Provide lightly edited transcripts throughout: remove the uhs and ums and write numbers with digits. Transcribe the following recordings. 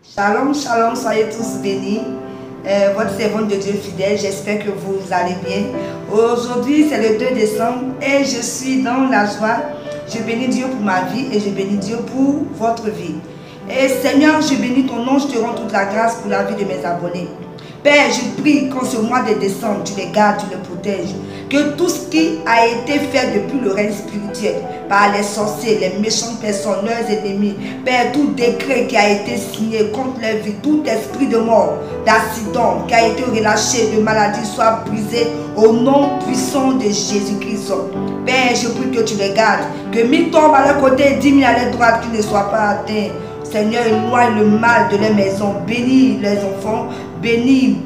Shalom, shalom, soyez tous bénis. Votre servante de Dieu fidèle, j'espère que vous allez bien. Aujourd'hui, c'est le 2 décembre et je suis dans la joie. Je bénis Dieu pour ma vie et je bénis Dieu pour votre vie. Et Seigneur, je bénis ton nom, je te rends toute la grâce pour la vie de mes abonnés. Père, je prie qu'en ce mois de décembre, tu les gardes, tu les protèges. Que tout ce qui a été fait depuis le règne spirituel, par les sorciers, les méchantes personnes, leurs ennemis, Père, tout décret qui a été signé contre leur vie, tout esprit de mort, d'accident qui a été relâché, de maladie, soit brisé au nom puissant de Jésus-Christ. Père, je prie que tu les gardes, que 1000 tombent à leur côté, 10 000 à leur droite, qu'ils ne soient pas atteints. Seigneur, éloigne le mal de leur maison, bénis les enfants, bénis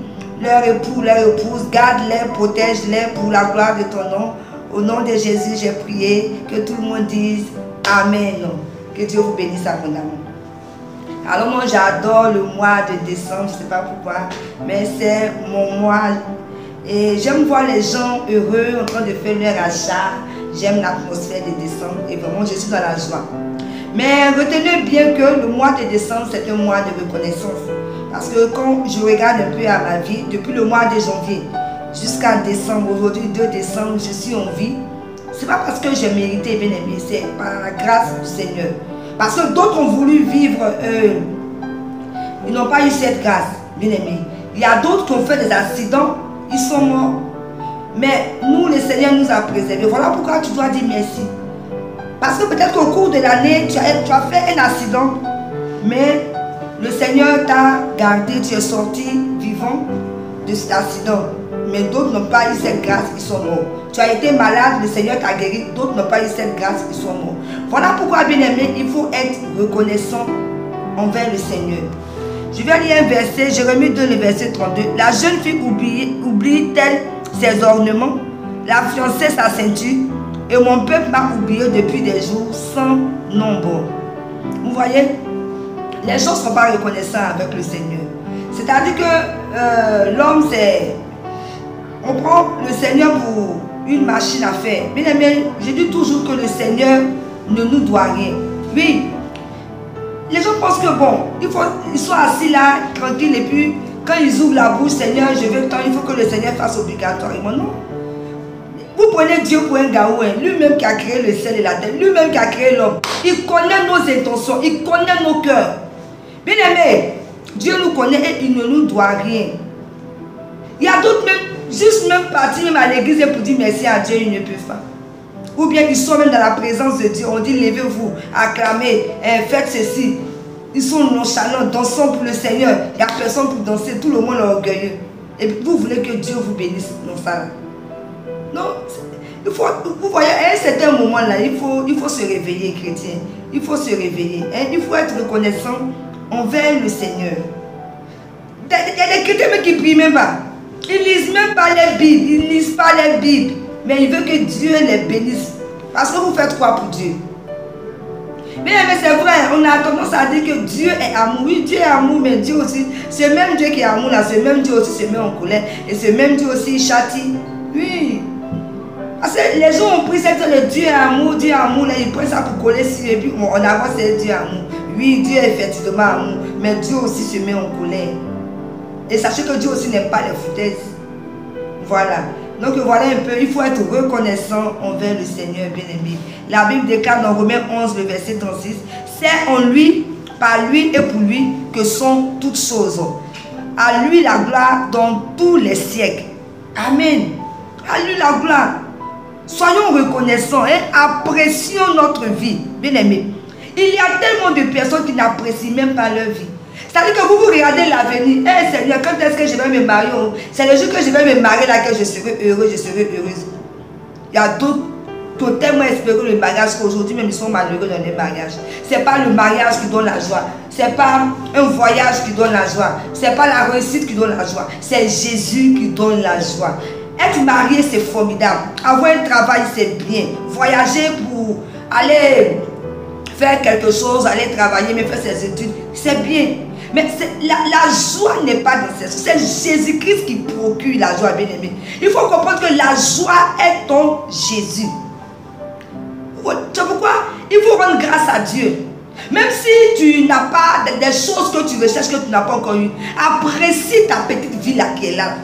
leur époux, leur épouse, garde-les, protège-les pour la gloire de ton nom. Au nom de Jésus, j'ai prié, que tout le monde dise Amen. Que Dieu vous bénisse abondamment. Alors moi, j'adore le mois de décembre, je ne sais pas pourquoi, mais c'est mon mois. Et j'aime voir les gens heureux en train de faire leur achat. J'aime l'atmosphère de décembre et vraiment, je suis dans la joie. Mais retenez bien que le mois de décembre, c'est un mois de reconnaissance. Parce que quand je regarde un peu à ma vie, depuis le mois de janvier jusqu'à décembre, aujourd'hui 2 décembre, je suis en vie. Ce n'est pas parce que j'ai mérité, bien aimé, c'est par la grâce du Seigneur. Parce que d'autres ont voulu vivre, ils n'ont pas eu cette grâce, bien aimé. Il y a d'autres qui ont fait des accidents, ils sont morts. Mais nous, le Seigneur nous a préservés. Voilà pourquoi tu dois dire merci. Parce que peut-être qu'au cours de l'année, tu as fait un accident, mais le Seigneur t'a gardé, tu es sorti vivant de cet accident. Mais d'autres n'ont pas eu cette grâce, ils sont morts. Tu as été malade, le Seigneur t'a guéri, d'autres n'ont pas eu cette grâce, ils sont morts. Voilà pourquoi, bien aimé, il faut être reconnaissant envers le Seigneur. Je vais lire un verset, Jérémie 2, le verset 32. La jeune fille oublie-t-elle ses ornements, la fiancée sa ceinture, et mon peuple m'a oublié depuis des jours sans nombre. Vous voyez, les gens ne sont pas reconnaissants avec le Seigneur. C'est-à-dire que l'homme, c'est... On prend le Seigneur pour une machine à faire. Bien aimé, je dis toujours que le Seigneur ne nous doit rien. Oui, les gens pensent que bon, ils sont assis là, tranquilles, et puis quand ils ouvrent la bouche, Seigneur, je veux tant, il faut que le Seigneur fasse obligatoirement. Non. Vous prenez Dieu pour un gaouin, lui-même qui a créé le ciel et la terre, lui-même qui a créé l'homme. Il connaît nos intentions, il connaît nos cœurs. Bien aimé, Dieu nous connaît et il ne nous doit rien. Il y a d'autres même, juste même partir même à l'église pour dire merci à Dieu, ils ne peuvent pas. Ou bien ils sont même dans la présence de Dieu, on dit levez-vous, acclamez, faites ceci. Ils sont nonchalants, dansons pour le Seigneur. Il n'y a personne pour danser, tout le monde est orgueilleux. Et puis vous voulez que Dieu vous bénisse, non ça. Non, il faut, vous voyez, à un certain moment là, il faut se réveiller, chrétien. Il faut se réveiller. Hein? Il faut être reconnaissant envers le Seigneur. Il y a des chrétiens qui ne prient même pas. Ils ne lisent même pas les Bibles. Ils ne lisent pas les Bibles. Mais ils veulent que Dieu les bénisse. Parce que vous faites quoi pour Dieu? Mais c'est vrai, on a tendance à dire que Dieu est amour. Oui, Dieu est amour, mais Dieu aussi, ce même Dieu qui est amour là, ce même Dieu aussi se met en colère. Et ce même Dieu aussi il châtie. Oui. Parce que les gens ont pris cette le Dieu est amour, là, ils prennent ça pour coller sur et puis on avance c'est Dieu amour. Oui, Dieu est effectivement amour, mais Dieu aussi se met en colère. Et sachez que Dieu aussi n'aime pas les foutaises. Voilà. Donc voilà un peu, il faut être reconnaissant envers le Seigneur bien-aimé. La Bible déclare dans Romains 11, le verset 36, c'est en lui, par lui et pour lui que sont toutes choses. À lui la gloire dans tous les siècles. Amen. À lui la gloire. Soyons reconnaissants et apprécions notre vie, bien-aimés. Il y a tellement de personnes qui n'apprécient même pas leur vie. C'est-à-dire que vous regardez l'avenir. Eh Seigneur, quand est-ce que je vais me marier? C'est le jour que je vais me marier là que je serai heureux, je serai heureuse. Il y a d'autres qui ont tellement espéré le mariage qu'aujourd'hui même ils sont malheureux dans les mariages. Ce n'est pas le mariage qui donne la joie. Ce n'est pas un voyage qui donne la joie. Ce n'est pas la réussite qui donne la joie. C'est Jésus qui donne la joie. Être marié, c'est formidable. Avoir un travail, c'est bien. Voyager pour aller faire quelque chose, aller travailler, mais faire ses études, c'est bien. Mais la joie n'est pas nécessaire. C'est Jésus-Christ qui procure la joie, bien aimé. Il faut comprendre que la joie est en Jésus. C'est pourquoi il faut rendre grâce à Dieu. Même si tu n'as pas des choses que tu recherches, que tu n'as pas encore eu, apprécie ta petite vie là qui est là.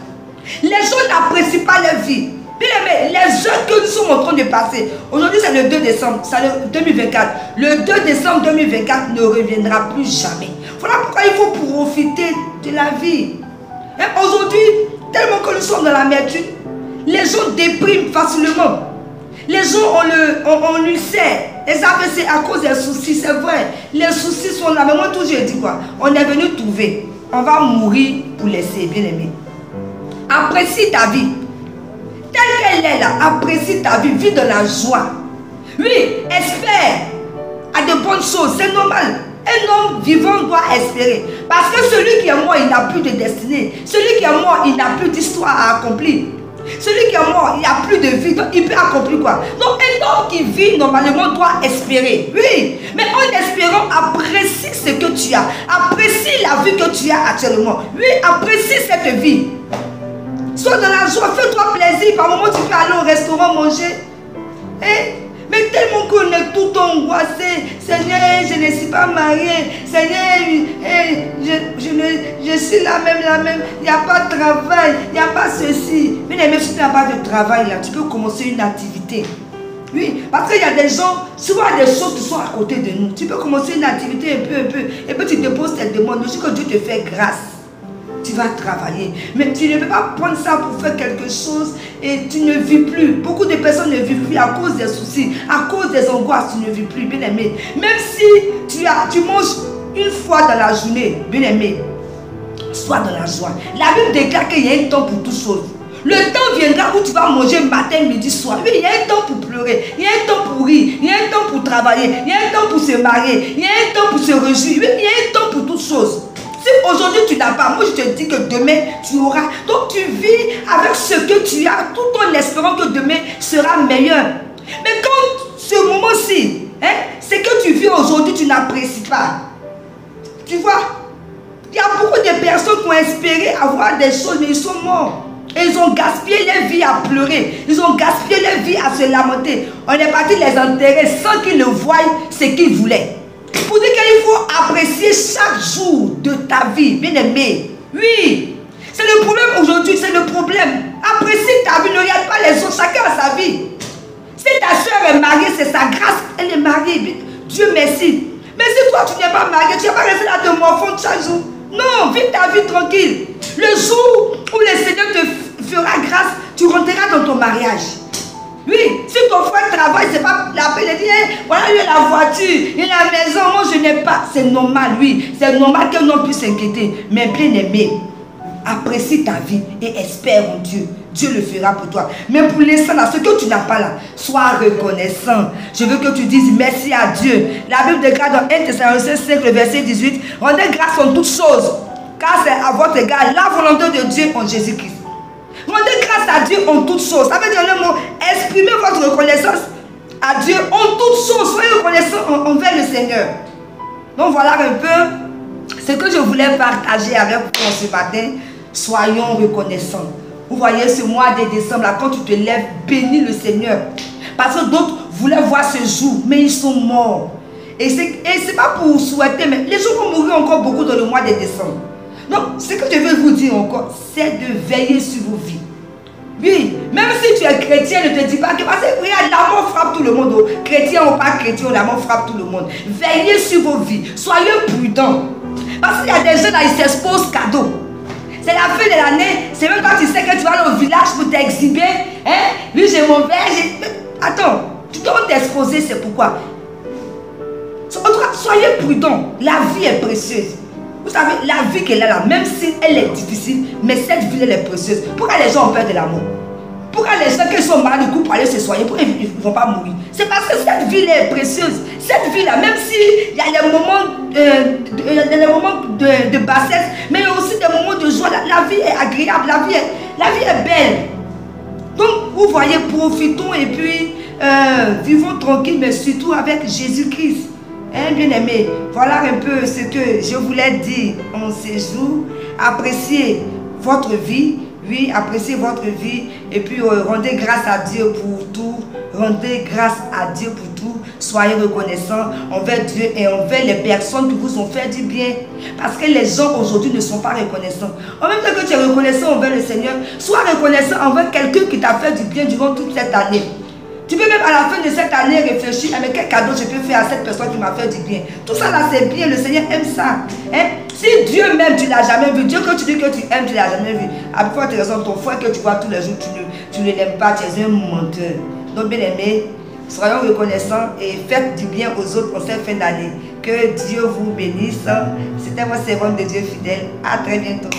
Les gens n'apprécient pas leur vie. Bien aimé, les heures que nous sommes en train de passer, aujourd'hui c'est le 2 décembre, c'est le 2024. Le 2 décembre 2024 ne reviendra plus jamais. Voilà pourquoi il faut profiter de la vie. Aujourd'hui, tellement que nous sommes dans l'amertume, les gens dépriment facilement. Les gens ont l'ulcère. Et ça, c'est à cause des soucis, c'est vrai. Les soucis sont là. Mais moi, toujours, je dis quoi? On est venu trouver. On va mourir pour laisser, bien aimé. Apprécie ta vie. Telle qu'elle est là, apprécie ta vie. Vis dans la joie. Oui, espère à de bonnes choses. C'est normal. Un homme vivant doit espérer. Parce que celui qui est mort, il n'a plus de destinée. Celui qui est mort, il n'a plus d'histoire à accomplir. Celui qui est mort, il n'a plus de vie, donc il peut accomplir quoi? Donc un homme qui vit normalement doit espérer. Oui, mais en espérant, apprécie ce que tu as. Apprécie la vie que tu as actuellement. Oui, apprécie cette vie. Sois dans la joie, fais-toi plaisir. Par moment, tu peux aller au restaurant manger. Mais tellement qu'on est tout angoissé. Seigneur, je ne suis pas marié. Seigneur, je suis la même. Il n'y a pas de travail. Il n'y a pas ceci. Mais même si tu n'as pas de travail, là, tu peux commencer une activité. Oui, parce qu'il y a des gens, souvent des choses qui sont à côté de nous. Tu peux commencer une activité un peu. Et puis tu te poses tes demandes. Je sais que Dieu te fait grâce. Tu vas travailler. Mais tu ne peux pas prendre ça pour faire quelque chose et tu ne vis plus. Beaucoup de personnes ne vivent plus à cause des soucis, à cause des angoisses, tu ne vis plus, bien aimé. Même si tu manges une fois dans la journée, bien aimé, sois dans la joie. La Bible déclare qu'il y a un temps pour toutes choses. Le temps viendra où tu vas manger matin, midi, soir. Oui, il y a un temps pour pleurer, il y a un temps pour rire, il y a un temps pour travailler, il y a un temps pour se marier, il y a un temps pour se réjouir. Oui, il y a un temps pour toutes choses. Si aujourd'hui tu n'as pas, moi je te dis que demain tu auras. Donc tu vis avec ce que tu as, tout en espérant que demain sera meilleur. Mais quand ce moment-ci, ce que tu vis aujourd'hui, tu n'apprécies pas. Tu vois, il y a beaucoup de personnes qui ont espéré avoir des choses, mais ils sont morts. Et ils ont gaspillé leur vie à pleurer. Ils ont gaspillé leur vie à se lamenter. On est parti les enterrer sans qu'ils ne voient ce qu'ils voulaient. Pour dire qu'il faut apprécier chaque jour de ta vie, bien aimé. Oui, c'est le problème aujourd'hui, c'est le problème. Apprécie ta vie, ne regarde pas les autres, chacun a sa vie. Si ta soeur est mariée, c'est sa grâce, elle est mariée. Dieu merci. Mais si toi tu n'es pas marié, tu n'as pas resté là de morfondre chaque jour. Non, vis ta vie tranquille. Le jour où le Seigneur te fera grâce, tu rentreras dans ton mariage. Oui, si ton frère travaille, c'est pas la peine de dire, voilà, il y a la voiture, il y a la maison, moi je n'ai pas. C'est normal, oui. C'est normal qu'un homme puisse s'inquiéter. Mais bien aimé, apprécie ta vie et espère en Dieu. Dieu le fera pour toi. Mais pour l'instant, ce que tu n'as pas là, sois reconnaissant. Je veux que tu dises merci à Dieu. La Bible déclare dans 1 Thessaloniciens 5, le verset 18, rendez grâce en toutes choses, car c'est à votre égard la volonté de Dieu en Jésus-Christ. Rendez grâce à Dieu en toutes choses. Ça veut dire le mot, exprimez votre reconnaissance à Dieu en toutes choses. Soyez reconnaissants envers le Seigneur. Donc voilà un peu ce que je voulais partager avec vous ce matin. Soyons reconnaissants. Vous voyez ce mois de décembre, là, quand tu te lèves, bénis le Seigneur. Parce que d'autres voulaient voir ce jour, mais ils sont morts. Et ce n'est pas pour souhaiter, mais les gens vont mourir encore beaucoup dans le mois de décembre. Donc, ce que je veux vous dire encore, c'est de veiller sur vos vies. Oui, même si tu es chrétien, ne te dis pas que parce que regarde, la mort frappe tout le monde. Chrétien ou pas chrétien, la mort frappe tout le monde. Veillez sur vos vies. Soyez prudents. Parce qu'il y a des gens là, ils s'exposent cadeaux. C'est la fin de l'année. C'est même quand tu sais que tu vas aller au village pour t'exhiber. Oui, j'ai mon verre. Attends, tu dois t'exposer, c'est pourquoi. Soyez prudents. La vie est précieuse. Vous savez, la vie qu'elle a là, même si elle est difficile, mais cette vie elle est précieuse. Pourquoi les gens ont peur de la mort? Pourquoi les gens qui sont malades du coup pour aller se soigner, pourquoi ils ne vont pas mourir? C'est parce que cette vie est précieuse. Cette vie là, même s'il y a des moments, de bassesse, mais il y a aussi des moments de joie. La vie est agréable, la vie est belle. Donc vous voyez, profitons et puis vivons tranquille, mais surtout avec Jésus-Christ. Bien aimé, voilà un peu ce que je voulais dire en ces jours. Appréciez votre vie, oui, appréciez votre vie et puis rendez grâce à Dieu pour tout. Rendez grâce à Dieu pour tout. soyez reconnaissants envers Dieu et envers les personnes qui vous ont fait du bien. Parce que les gens aujourd'hui ne sont pas reconnaissants. En même temps que tu es reconnaissant envers le Seigneur, sois reconnaissant envers quelqu'un qui t'a fait du bien durant toute cette année. Tu peux même à la fin de cette année réfléchir, mais quel cadeau je peux faire à cette personne qui m'a fait du bien. Tout ça là c'est bien, le Seigneur aime ça. Hein? Si Dieu même tu ne l'as jamais vu, Dieu que tu dis que tu aimes, tu ne l'as jamais vu. À quoi tu raisons ton frère que tu vois tous les jours, tu ne l'aimes pas, tu es un menteur. Donc bien aimé, soyons reconnaissants et faites du bien aux autres en cette fin d'année. Que Dieu vous bénisse. C'était votre servante de Dieu fidèle. À très bientôt.